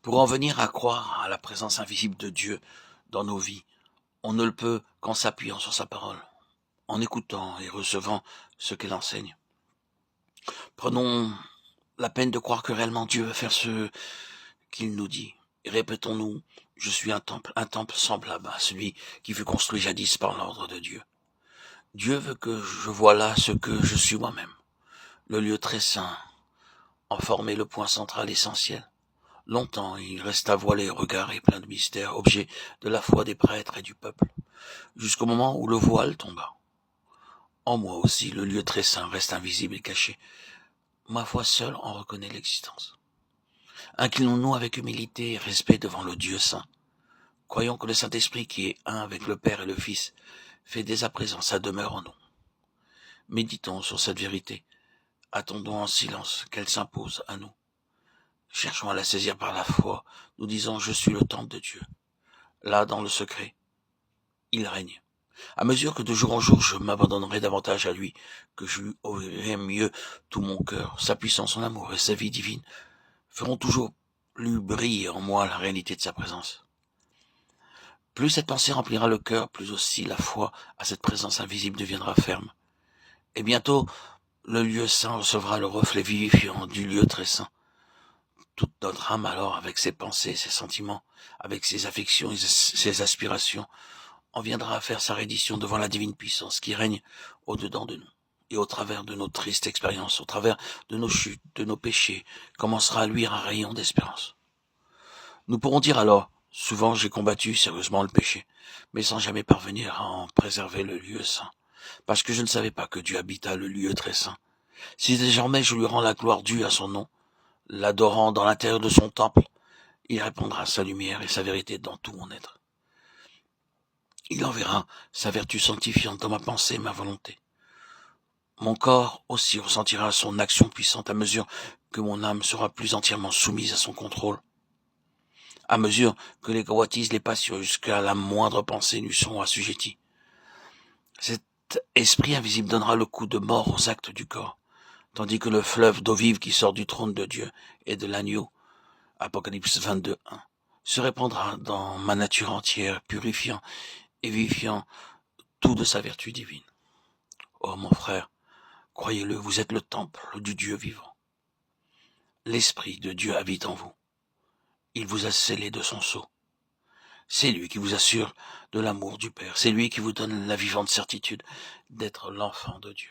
Pour en venir à croire à la présence invisible de Dieu dans nos vies, on ne le peut qu'en s'appuyant sur sa parole, en écoutant et recevant ce qu'elle enseigne. Prenons la peine de croire que réellement Dieu veut faire ce qu'il nous dit. Et répétons-nous, je suis un temple semblable à celui qui fut construit jadis par l'ordre de Dieu. Dieu veut que je voie là ce que je suis moi-même, le lieu très saint, en former le point central essentiel. Longtemps, il resta voilé, regard et plein de mystères, objet de la foi des prêtres et du peuple, jusqu'au moment où le voile tomba. En moi aussi, le lieu très saint reste invisible et caché. Ma foi seule en reconnaît l'existence. Inclinons-nous avec humilité et respect devant le Dieu saint. Croyons que le Saint-Esprit, qui est un avec le Père et le Fils, fait dès à présent sa demeure en nous. Méditons sur cette vérité. Attendons en silence qu'elle s'impose à nous. Cherchons à la saisir par la foi. Nous disons, je suis le temple de Dieu. Là, dans le secret, il règne. À mesure que de jour en jour je m'abandonnerai davantage à lui, que je lui ouvrirai mieux tout mon cœur, sa puissance, son amour et sa vie divine feront toujours plus briller en moi la réalité de sa présence. Plus cette pensée remplira le cœur, plus aussi la foi à cette présence invisible deviendra ferme. Et bientôt, le lieu saint recevra le reflet vivifiant du lieu très saint. Toute notre âme alors, avec ses pensées, ses sentiments, avec ses affections et ses aspirations, en viendra à faire sa reddition devant la divine puissance qui règne au-dedans de nous. Et au travers de nos tristes expériences, au travers de nos chutes, de nos péchés, commencera à luire un rayon d'espérance. Nous pourrons dire alors, souvent j'ai combattu sérieusement le péché, mais sans jamais parvenir à en préserver le lieu saint, parce que je ne savais pas que Dieu habita le lieu très saint. Si désormais je lui rends la gloire due à son nom, l'adorant dans l'intérieur de son temple, il répandra sa lumière et sa vérité dans tout mon être. Il enverra sa vertu sanctifiante dans ma pensée et ma volonté. Mon corps aussi ressentira son action puissante à mesure que mon âme sera plus entièrement soumise à son contrôle, à mesure que les convoitises, les passions, jusqu'à la moindre pensée lui seront assujetties. Cet esprit invisible donnera le coup de mort aux actes du corps, tandis que le fleuve d'eau vive qui sort du trône de Dieu et de l'agneau, Apocalypse 22:1, se répandra dans ma nature entière, purifiant et vivifiant tout de sa vertu divine. Oh mon frère, croyez-le, vous êtes le temple du Dieu vivant. L'Esprit de Dieu habite en vous. Il vous a scellé de son sceau. C'est lui qui vous assure de l'amour du Père. C'est lui qui vous donne la vivante certitude d'être l'enfant de Dieu.